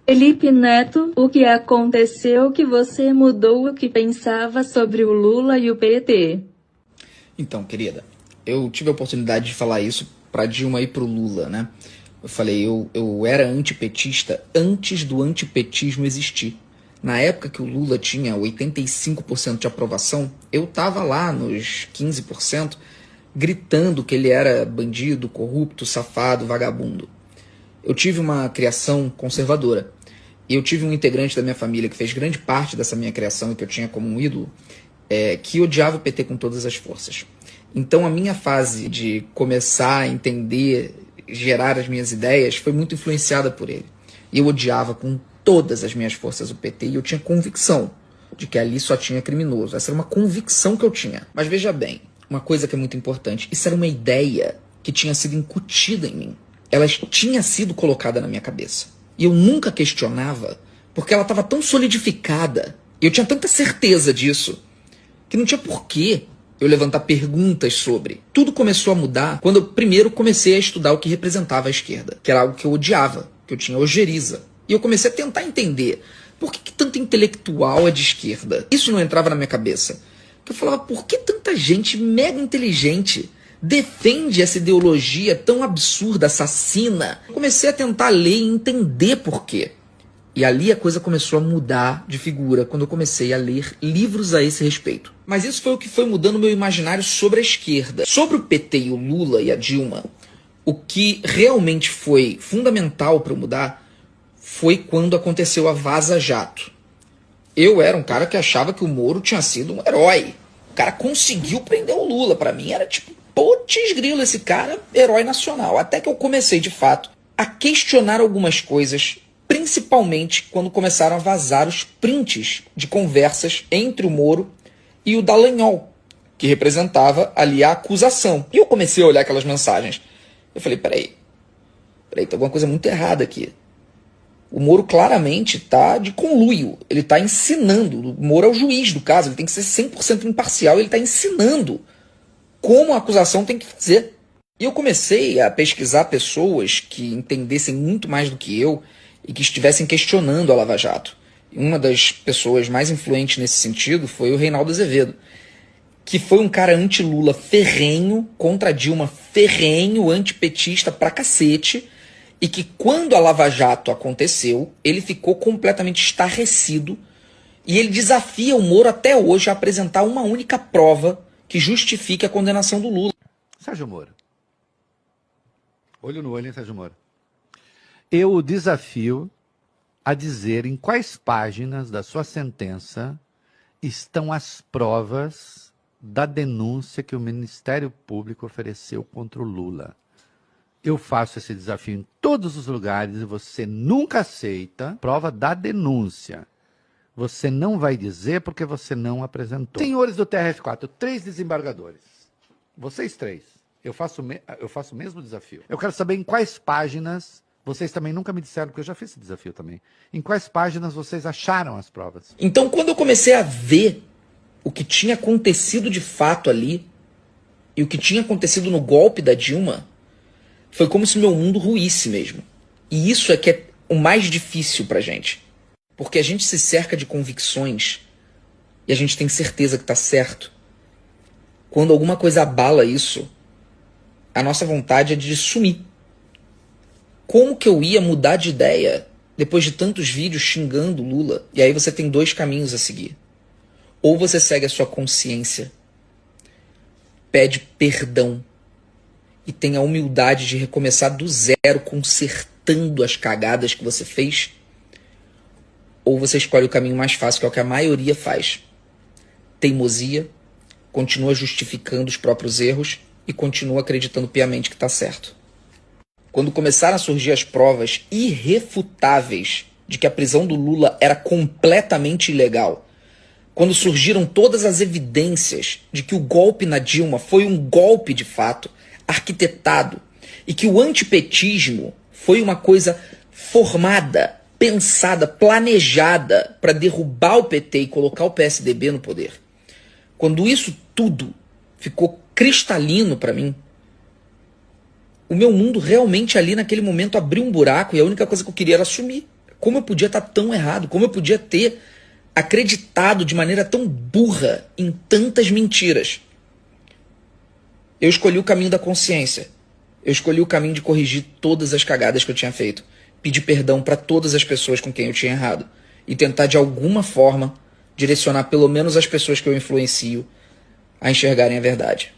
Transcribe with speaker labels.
Speaker 1: Felipe Neto, o que aconteceu que você mudou o que pensava sobre o Lula e o PT?
Speaker 2: Então, querida, eu tive a oportunidade de falar isso pra Dilma e pro Lula, né? Eu falei, eu era antipetista antes do antipetismo existir. Na época que o Lula tinha 85% de aprovação, eu tava lá nos 15%, gritando que ele era bandido, corrupto, safado, vagabundo. Eu tive uma criação conservadora. E eu tive um integrante da minha família que fez grande parte dessa minha criação e que eu tinha como um ídolo, que odiava o PT com todas as forças. Então a minha fase de começar a entender, gerar as minhas ideias, foi muito influenciada por ele. E eu odiava com todas as minhas forças o PT e eu tinha convicção de que ali só tinha criminoso. Essa era uma convicção que eu tinha. Mas veja bem, uma coisa que é muito importante, isso era uma ideia que tinha sido incutida em mim. Ela tinha sido colocada na minha cabeça. E eu nunca questionava, porque ela estava tão solidificada, e eu tinha tanta certeza disso, que não tinha porquê eu levantar perguntas sobre. Tudo começou a mudar quando eu primeiro comecei a estudar o que representava a esquerda, que era algo que eu odiava, que eu tinha ojeriza. E eu comecei a tentar entender por que tanto intelectual é de esquerda. Isso não entrava na minha cabeça. Eu falava, por que tanta gente mega inteligente defende essa ideologia tão absurda, assassina? Eu comecei a tentar ler e entender por quê. E ali a coisa começou a mudar de figura, quando eu comecei a ler livros a esse respeito. Mas isso foi o que foi mudando o meu imaginário sobre a esquerda. Sobre o PT e o Lula e a Dilma, o que realmente foi fundamental para eu mudar foi quando aconteceu a Vaza Jato. Eu era um cara que achava que o Moro tinha sido um herói. O cara conseguiu prender o Lula. Para mim era tipo, putz grilo, esse cara, herói nacional. Até que eu comecei, de fato, a questionar algumas coisas, principalmente quando começaram a vazar os prints de conversas entre o Moro e o Dallagnol, que representava ali a acusação. E eu comecei a olhar aquelas mensagens. Eu falei, peraí, tem alguma coisa muito errada aqui. O Moro claramente está de conluio, ele está ensinando, o Moro é o juiz do caso, ele tem que ser 100% imparcial, ele está ensinando como a acusação tem que fazer. E eu comecei a pesquisar pessoas que entendessem muito mais do que eu e que estivessem questionando a Lava Jato. E uma das pessoas mais influentes nesse sentido foi o Reinaldo Azevedo, que foi um cara anti-Lula ferrenho, contra Dilma ferrenho, antipetista pra cacete, e que quando a Lava Jato aconteceu, ele ficou completamente estarrecido e ele desafia o Moro até hoje a apresentar uma única prova que justifique a condenação do Lula.
Speaker 3: Sérgio Moro. Olho no olho, hein, Sérgio Moro? Eu o desafio a dizer em quais páginas da sua sentença estão as provas da denúncia que o Ministério Público ofereceu contra o Lula. Eu faço esse desafio em todos os lugares e você nunca aceita prova da denúncia. Você não vai dizer porque você não apresentou. Senhores do TRF4, 3 desembargadores. Vocês 3. Eu faço o mesmo desafio. Eu quero saber em quais páginas, vocês também nunca me disseram, porque eu já fiz esse desafio também. Em quais páginas vocês acharam as provas?
Speaker 2: Então, quando eu comecei a ver o que tinha acontecido de fato ali, e o que tinha acontecido no golpe da Dilma, foi como se meu mundo ruísse mesmo. E isso é que é o mais difícil pra gente. Porque a gente se cerca de convicções e a gente tem certeza que tá certo. Quando alguma coisa abala isso, a nossa vontade é de sumir. Como que eu ia mudar de ideia depois de tantos vídeos xingando o Lula? E aí você tem 2 caminhos a seguir. Ou você segue a sua consciência, pede perdão e tem a humildade de recomeçar do zero, consertando as cagadas que você fez. Ou você escolhe o caminho mais fácil, que é o que a maioria faz. Teimosia, continua justificando os próprios erros e continua acreditando piamente que está certo. Quando começaram a surgir as provas irrefutáveis de que a prisão do Lula era completamente ilegal, quando surgiram todas as evidências de que o golpe na Dilma foi um golpe de fato, arquitetado, e que o antipetismo foi uma coisa formada, pensada, planejada para derrubar o PT e colocar o PSDB no poder. Quando isso tudo ficou cristalino para mim, o meu mundo realmente ali naquele momento abriu um buraco e a única coisa que eu queria era sumir. Como eu podia estar tão errado? Como eu podia ter acreditado de maneira tão burra em tantas mentiras? Eu escolhi o caminho da consciência. Eu escolhi o caminho de corrigir todas as cagadas que eu tinha feito. Pedir perdão para todas as pessoas com quem eu tinha errado. E tentar, de alguma forma, direcionar pelo menos as pessoas que eu influencio a enxergarem a verdade.